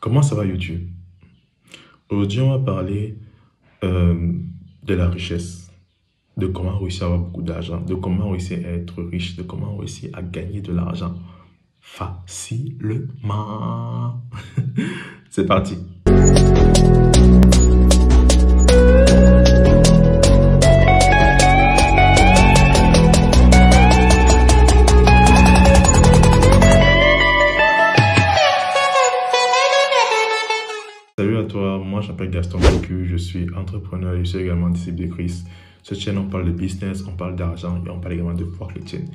Comment ça va YouTube? Aujourd'hui, on va parler de la richesse, de comment réussir à avoir beaucoup d'argent, de comment réussir à être riche, de comment réussir à gagner de l'argent facilement. C'est parti. Salut à toi, moi je m'appelle Gaston Vécu, je suis entrepreneur et je suis également disciple de Christ. Cette chaîne, on parle de business, on parle d'argent et on parle également de foi chrétienne.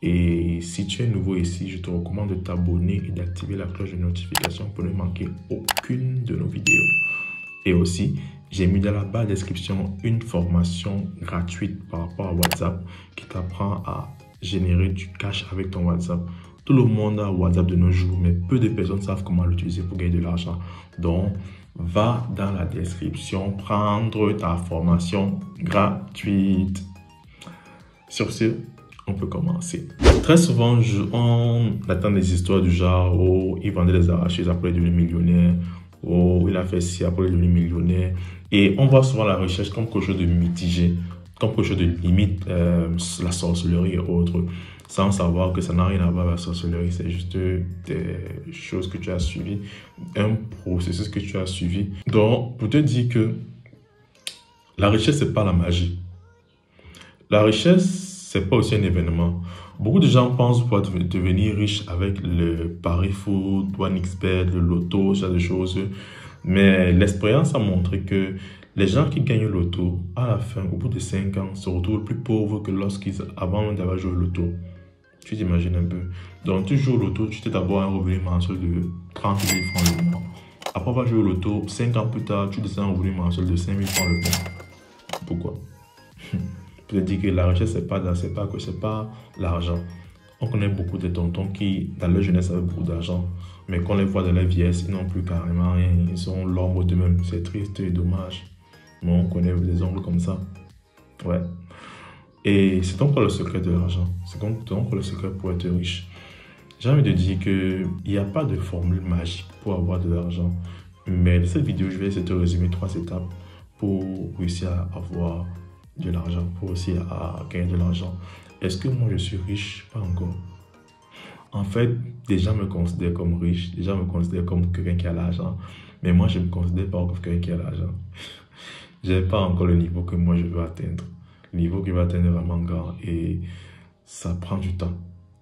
Et si tu es nouveau ici, je te recommande de t'abonner et d'activer la cloche de notification pour ne manquer aucune de nos vidéos. Et aussi, j'ai mis dans la barre de description une formation gratuite par rapport à WhatsApp qui t'apprend à générer du cash avec ton WhatsApp. Tout le monde a WhatsApp de nos jours, mais peu de personnes savent comment l'utiliser pour gagner de l'argent. Donc, va dans la description prendre ta formation gratuite. Sur ce, on peut commencer. Très souvent, on attend des histoires du genre « Oh, il vendait des arachides, après il est devenu millionnaire. Oh, il a fait ci, après il est devenu millionnaire. » Et on voit souvent la recherche comme quelque chose de mitigé, comme quelque chose de limite, la sorcellerie et autres, sans savoir que ça n'a rien à voir avec la sorcellerie, c'est juste des choses que tu as suivies, un processus que tu as suivi. Donc, pour te dire que la richesse, c'est pas la magie. La richesse, c'est pas aussi un événement. Beaucoup de gens pensent pouvoir devenir riche avec le pari foot, OneXBet, le loto, ce genre de choses. Mais l'expérience a montré que les gens qui gagnent le loto, à la fin, au bout de 5 ans, se retrouvent plus pauvres que avant d'avoir joué au loto. Tu t'imagines un peu. Donc, tu joues au loto, tu t'es d'abord un revenu mensuel de 30 000 francs le mois. Après avoir joué au loto, 5 ans plus tard, tu descends un revenu mensuel de 5 000 francs le mois. Pourquoi? Pour te dire que la richesse, c'est pas l'argent. On connaît beaucoup de tontons qui, dans leur jeunesse, avaient beaucoup d'argent. Mais quand on les voit dans la vieillesse, ils n'ont plus carrément rien. Ils sont l'ombre d'eux-mêmes. C'est triste et dommage. Mais on connaît des oncles comme ça. Ouais. Et c'est donc quoi le secret de l'argent? C'est donc quoi le secret pour être riche? J'ai envie de dire qu'il n'y a pas de formule magique pour avoir de l'argent. Mais dans cette vidéo, je vais essayer de te résumer 3 étapes pour réussir à avoir de l'argent, pour réussir à gagner de l'argent. Est-ce que moi je suis riche? Pas encore. En fait, des gens me considèrent comme riche, des gens me considèrent comme quelqu'un qui a l'argent, mais moi je ne me considère pas comme quelqu'un qui a l'argent. Je n'ai pas encore le niveau que moi je veux atteindre. Le niveau que je veux atteindre est vraiment grand et ça prend du temps.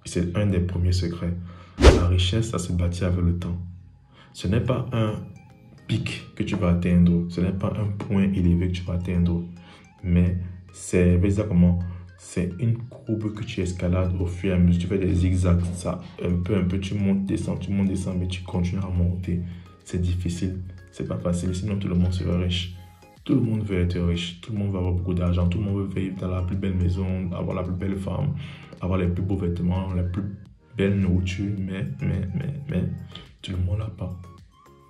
C'est un des premiers secrets. La richesse, ça se bâtit avec le temps. Ce n'est pas un pic que tu vas atteindre, ce n'est pas un point élevé que tu vas atteindre, mais c'est une courbe que tu escalades au fur et à mesure. Tu fais des zigzags, ça, un peu, tu montes, descends, mais tu continues à monter. C'est difficile, c'est pas facile, sinon tout le monde serait riche. Tout le monde veut être riche, tout le monde veut avoir beaucoup d'argent, tout le monde veut vivre dans la plus belle maison, avoir la plus belle femme, avoir les plus beaux vêtements, la plus belle nourriture, mais, tout le monde l'a pas.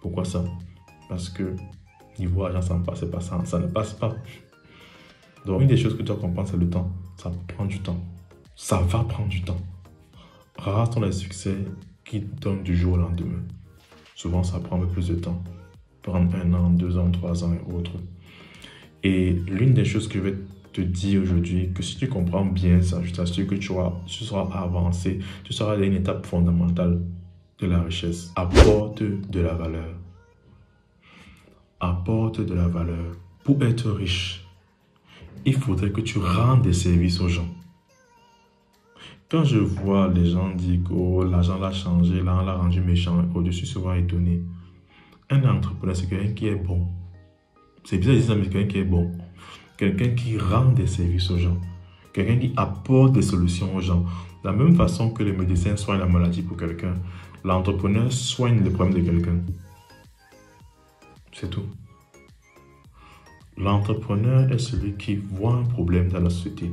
Pourquoi ça? Parce que niveau argent, ça ne passe pas. Donc, une des choses que tu dois comprendre, c'est le temps. Ça prend du temps. Ça va prendre du temps. Rares sont les succès qui donnent du jour au lendemain. Souvent, ça prend un peu plus de temps. Prendre 1 an, 2 ans, 3 ans et autres. Et l'une des choses que je vais te dire aujourd'hui, que si tu comprends bien ça, je t'assure que tu seras avancé, tu seras à une étape fondamentale de la richesse. Apporte de la valeur. Apporte de la valeur. Pour être riche, il faudrait que tu rendes des services aux gens. Quand je vois les gens dire que oh, l'argent l'a changé, là on l'a rendu méchant, je suis souvent étonné. Un entrepreneur, c'est quelqu'un qui est bon. C'est bizarre de dire ça, mais c'est quelqu'un qui est bon. Quelqu'un qui rend des services aux gens. Quelqu'un qui apporte des solutions aux gens. De la même façon que les médecins soignent la maladie pour quelqu'un, l'entrepreneur soigne le problème de quelqu'un. C'est tout. L'entrepreneur est celui qui voit un problème dans la société,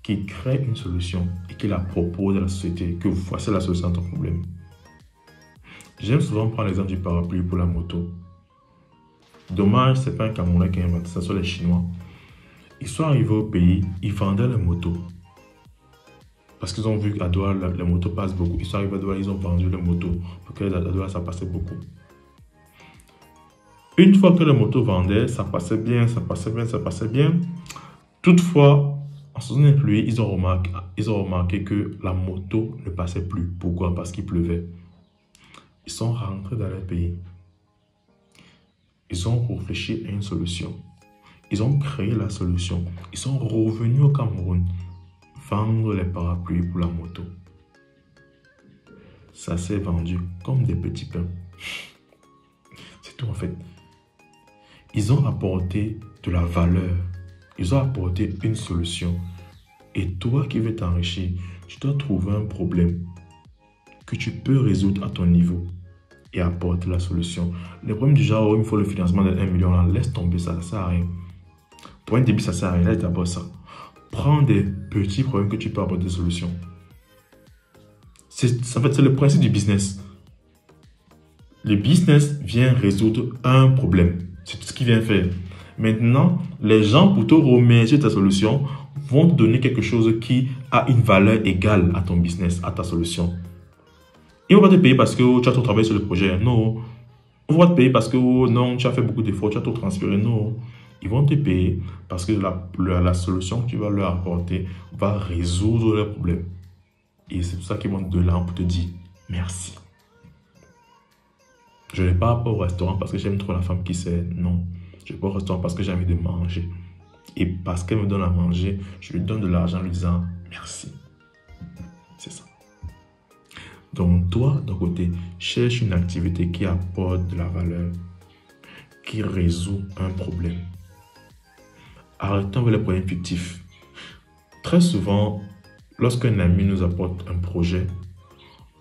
qui crée une solution et qui la propose à la société, que voici la solution à ton problème. J'aime souvent prendre l'exemple du parapluie pour la moto. Dommage, ce n'est pas un Camerounais qui a inventé ça, ce sont les Chinois. Ils sont arrivés au pays, ils vendaient les motos. Parce qu'ils ont vu qu'à Douala, les motos passent beaucoup. Ils sont arrivés à Douala, ils ont vendu les motos. Parce qu'à Douala, ça passait beaucoup. Une fois que la moto vendait, ça passait bien, ça passait bien, ça passait bien. Toutefois, en saison de pluie, ils ont remarqué que la moto ne passait plus. Pourquoi? Parce qu'il pleuvait. Ils sont rentrés dans leur pays. Ils ont réfléchi à une solution. Ils ont créé la solution. Ils sont revenus au Cameroun vendre les parapluies pour la moto. Ça s'est vendu comme des petits pains. C'est tout en fait. Ils ont apporté de la valeur. Ils ont apporté une solution. Et toi qui veux t'enrichir, tu dois trouver un problème que tu peux résoudre à ton niveau et apporter la solution. Les problèmes du genre, il me faut le financement de 1 million, là, laisse tomber ça, ça sert à rien. Pour un début, ça sert à rien, laisse d'abord ça. Prends des petits problèmes que tu peux apporter des solutions. En fait, c'est le principe du business. Le business vient résoudre un problème. C'est tout ce qu'il vient faire. Maintenant, les gens, pour te remercier de ta solution, vont te donner quelque chose qui a une valeur égale à ton business, à ta solution. Ils ne vont pas te payer parce que tu as trop travaillé sur le projet. Non. Ils vont pas te payer parce que non, tu as fait beaucoup d'efforts, tu as tout transféré. Non. Ils vont te payer parce que la solution que tu vas leur apporter va résoudre leurs problèmes. Et c'est pour ça qu'ils vont te donner là pour te dire merci. Je ne vais pas au restaurant parce que j'aime trop la femme qui sait. Non. Je vais pas au restaurant parce que j'ai envie de manger. Et parce qu'elle me donne à manger, je lui donne de l'argent en lui disant merci. C'est ça. Donc toi, d'un côté, cherche une activité qui apporte de la valeur, qui résout un problème. Arrêtons avec les problèmes fictifs. Très souvent, lorsqu'un ami nous apporte un projet,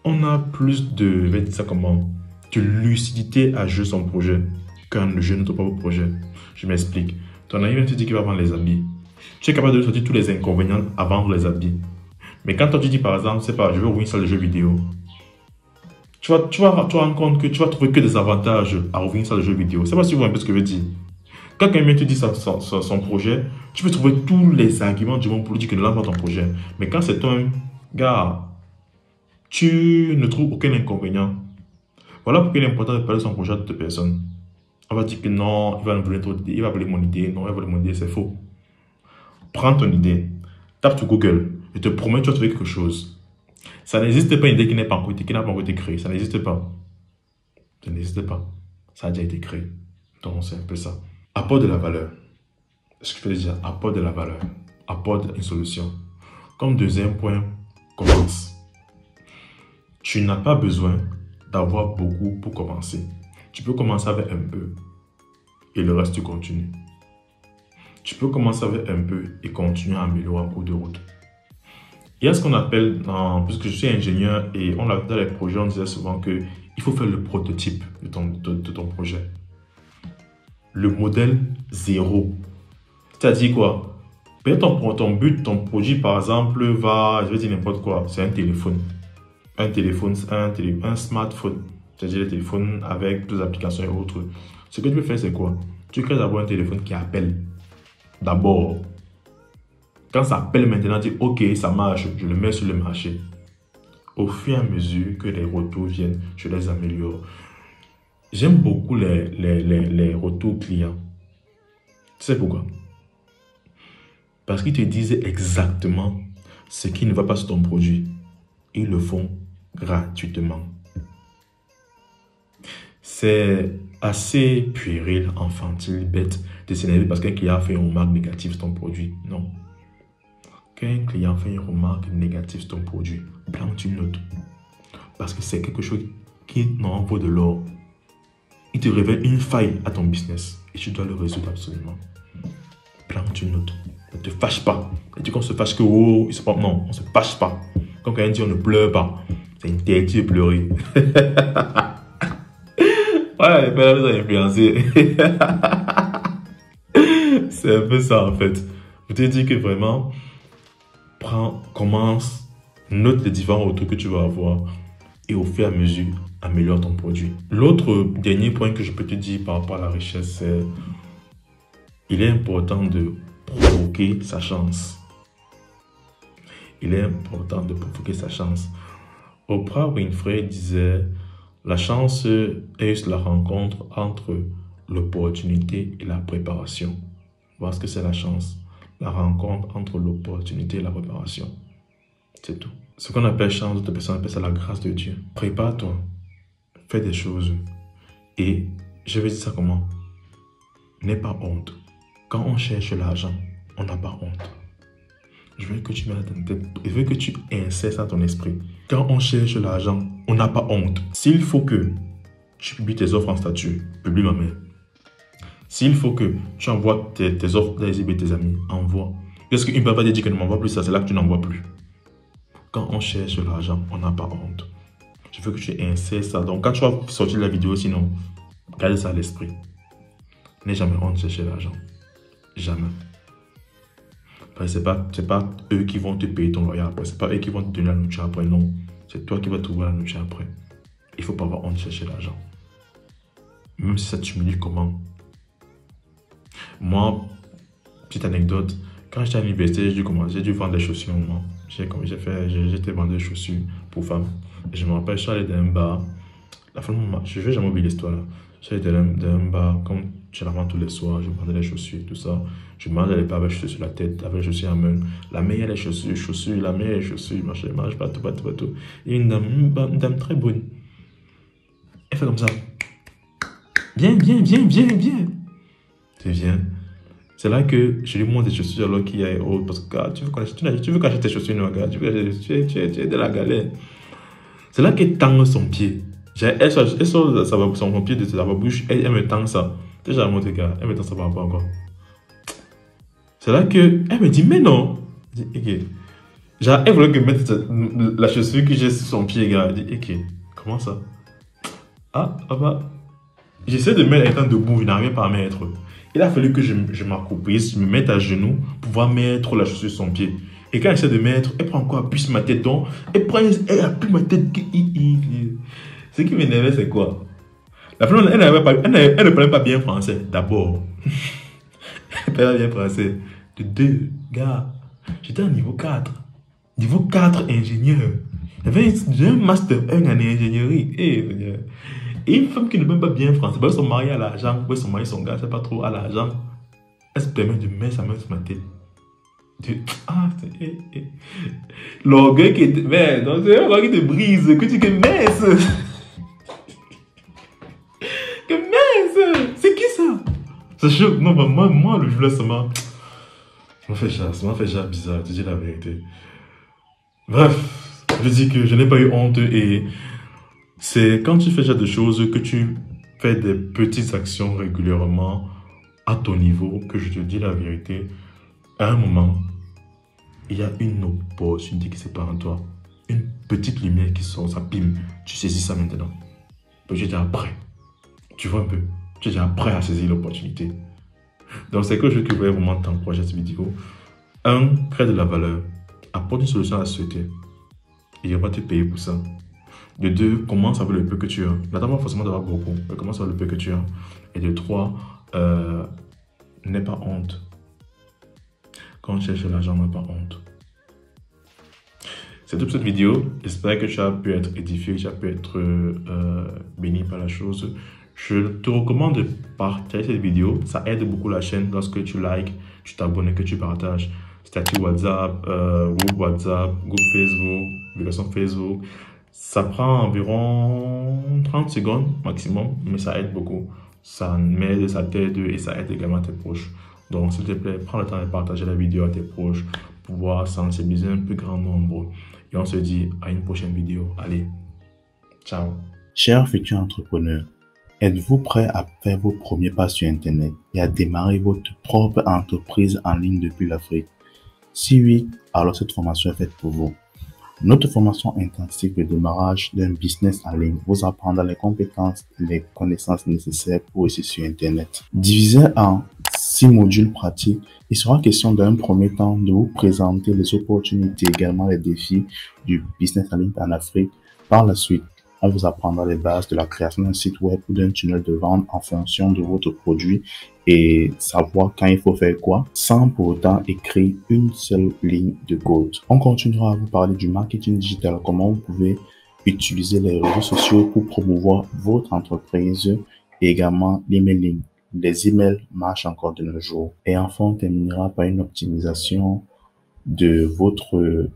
on a plus de, je vais dire ça comment, de lucidité à jouer son projet qu'un jeu notre propre projet. Je m'explique. Ton ami vient te dire qu'il va vendre les habits. Tu es capable de sortir tous les inconvénients à vendre les habits. Mais quand toi tu dis par exemple, c'est pas, je veux ouvrir une salle de jeux vidéo, tu vas te rendre compte que tu vas trouver que des avantages à ouvrir une salle de jeux vidéo. C'est pas si vous voyez un peu ce que je veux dire. Quand quelqu'un te dit son projet, tu peux trouver tous les arguments du monde pour lui dire que ne lance pas ton projet. Mais quand c'est toi, gars, tu ne trouves aucun inconvénient. Voilà pourquoi il est important de parler de son projet à toute personne. On va dire que non, il va voler ton idée, il va voler mon idée, non, il va voler mon idée, c'est faux. Prends ton idée, tape sur Google, je te promets que tu vas trouver quelque chose. Ça n'existe pas une idée qui n'a pas encore été créée, ça n'existe pas. Ça n'existe pas. Ça a déjà été créé. Donc c'est un peu ça. Apporte de la valeur. Ce que je veux dire, apporte de la valeur. Apporte une solution. Comme deuxième point, commence. Tu n'as pas besoin d'avoir beaucoup pour commencer. Tu peux commencer avec un peu et le reste tu continues. Tu peux commencer avec un peu et continuer à améliorer en cours de route. Il y a ce qu'on appelle, puisque je suis ingénieur et on l'a dans les projets, on disait souvent qu'il faut faire le prototype de ton projet. Le modèle zéro. C'est-à-dire quoi? Peut-être ton but, ton produit par exemple je vais dire n'importe quoi, c'est un téléphone. Un smartphone. C'est-à-dire les téléphones avec toutes les applications et autres. Ce que tu peux faire, c'est quoi? Tu crées d'abord un téléphone qui appelle. D'abord. Quand ça appelle maintenant, tu dis ok, ça marche, je le mets sur le marché. Au fur et à mesure que les retours viennent, je les améliore. J'aime beaucoup les retours clients. Tu sais pourquoi? Parce qu'ils te disent exactement ce qui ne va pas sur ton produit. Ils le font gratuitement. C'est assez puéril, infantile, bête de s'énerver parce qu'un client a fait une remarque négative sur ton produit. Non. Quand un client fait une remarque négative sur ton produit, plante une note. Parce que c'est quelque chose qui n'en vaut de l'or. Il te révèle une faille à ton business et tu dois le résoudre absolument. Plante une note. Ne te fâche pas. Et tu qu'on se fâche que oh, non, on ne se fâche pas. Quand quelqu'un dit on ne pleure pas, c'est interdit de pleurer. Ouais, mais ça a influencé. C'est un peu ça en fait. Je te dis que vraiment, commence, note les différents retours que tu vas avoir et au fur et à mesure, améliore ton produit. L'autre dernier point que je peux te dire par rapport à la richesse, c'est il est important de provoquer sa chance. Il est important de provoquer sa chance. Oprah Winfrey disait, la chance est la rencontre entre l'opportunité et la préparation. Voir ce que c'est la chance. La rencontre entre l'opportunité et la préparation. C'est tout. Ce qu'on appelle chance, d'autres personnes appellent ça la grâce de Dieu. Prépare-toi. Fais des choses. Et je vais dire ça comment? N'aie pas honte. Quand on cherche l'argent, on n'a pas honte. Je veux que tu mettes dans ta tête, je veux que tu insères ça dans ton esprit. Quand on cherche l'argent, on n'a pas honte. S'il faut que tu publies tes offres en statut, publie ma main. S'il faut que tu envoies tes offres dans les tes amis, envoie. Parce qu'une personne va te dire que ne m'envoie plus ça, c'est là que tu n'envoies plus. Quand on cherche l'argent, on n'a pas honte. Je veux que tu insères ça. Donc quand tu vas sortir la vidéo, sinon, garde ça à l'esprit. N'aie jamais honte de chercher l'argent. Jamais. Ce n'est pas eux qui vont te payer ton loyer après. Ce n'est pas eux qui vont te donner la nourriture après. Non. C'est toi qui vas trouver la nourriture après. Il ne faut pas avoir honte de chercher l'argent. Même si ça t'humilie comment. Moi, petite anecdote, quand j'étais à l'université, j'ai dû vendre des chaussures. J'étais vendeur de chaussures pour femmes. Et je me rappelle, je suis allé dans un bar. Je ne vais jamais oublier l'histoire. Je suis allé dans un bar, comme je la vends tous les soirs, je vendais les chaussures, tout ça. Je mangeais les pas avec les chaussures sur la tête, avec les chaussures à main. La meilleure des chaussures, la meilleure des chaussures, je mange pas tout. Et une dame très bonne. Elle fait comme ça. Viens. Tu viens. C'est là que je lui montre des chaussures alors qu'il y a autre. Parce que tu veux cacher tes chaussures, non, gars. Tu es de la galère. C'est là qu'elle tend son pied. Elle sort son pied de sa bouche et elle me tend ça. Déjà, mon gars, elle me tend ça par rapport à quoi? C'est là qu'elle me dit, mais non. Je dis, ok. Genre, elle voulait que je mette la chaussure que j'ai sur son pied, gars. Je dis, ok. Comment ça? Ah bah. J'essaie de mettre étant debout, je n'arrive pas à mettre. Il a fallu que je m'accroupisse, je me mette à genoux pour pouvoir mettre la chaussure sur son pied. Et quand j'essaie de mettre, elle prend encore, appuie sur ma tête. Donc, elle appuie ma tête. Ce qui m'énervait, c'est quoi? La première, elle ne parlait pas bien français, d'abord. Elle parlait pas bien français. De deux, gars, j'étais au niveau 4. Niveau 4, ingénieur. J'ai un master 1 en ingénierie. Et une femme qui ne parle pas bien français, elle sont mariés à l'argent, elle sont mariés son gars, c'est pas trop à l'argent. Elle se permet de mettre sa main sur ma tête. L'orgueil qui est... Mais, donc c'est un orgueil qui te brise, que tu que mince. Que mince. C'est qui ça? C'est chaud. Non, bah, moi, le jour-là, ça m'a fait genre bizarre, je dis la vérité. Bref, je dis que je n'ai pas eu honte et c'est quand tu fais ce genre de choses que tu fais des petites actions régulièrement à ton niveau que je te dis la vérité. À un moment, il y a une opportunité qui se passe en toi. Une petite lumière qui sort, ça pime. Tu saisis ça maintenant. Tu es déjà prêt. Tu vois un peu. Tu es déjà prêt à saisir l'opportunité. Donc c'est que je voulais vraiment t'encourager cette vidéo. 1. Crée de la valeur. Apporte une solution à la société. Et on va te payer pour ça. De 2. Commence avec le peu que tu as. N'attends pas forcément d'avoir beaucoup. Mais commence avec le peu que tu as. Et de 3. N'aie pas honte. Quand on cherche l'argent, n'aie pas honte. C'est tout pour cette vidéo. J'espère que tu as pu être édifié, que tu as pu être béni par la chose. Je te recommande de partager cette vidéo. Ça aide beaucoup la chaîne lorsque tu likes, tu t'abonnes et que tu partages. Statut WhatsApp, groupe WhatsApp, groupe Facebook, application Facebook. Ça prend environ 30 secondes maximum, mais ça aide beaucoup. Ça m'aide, ça t'aide et ça aide également tes proches. Donc, s'il te plaît, prends le temps de partager la vidéo à tes proches pour pouvoir sensibiliser un plus grand nombre. Et on se dit à une prochaine vidéo. Allez, ciao. Chers futurs entrepreneurs, êtes-vous prêt à faire vos premiers pas sur Internet et à démarrer votre propre entreprise en ligne depuis l'Afrique? Si oui, alors cette formation est faite pour vous. Notre formation intensive de démarrage d'un business en ligne vous apprendra les compétences et les connaissances nécessaires pour réussir sur Internet. Divisé en 6 modules pratiques, il sera question d'un premier temps de vous présenter les opportunités et également les défis du business en ligne en Afrique. Par la suite, on vous apprendra les bases de la création d'un site web ou d'un tunnel de vente en fonction de votre produit et savoir quand il faut faire quoi sans pour autant écrire une seule ligne de code. On continuera à vous parler du marketing digital, comment vous pouvez utiliser les réseaux sociaux pour promouvoir votre entreprise et également l'emailing. Les emails marchent encore de nos jours. Et enfin, on terminera par une optimisation de votre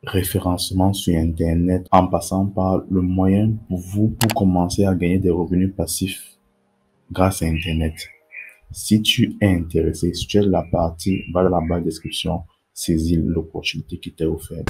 référencement sur Internet en passant par le moyen pour vous pour commencer à gagner des revenus passifs grâce à Internet. Si tu es intéressé, si tu es de la partie, va dans la barre de description, saisis l'opportunité qui t'est offerte.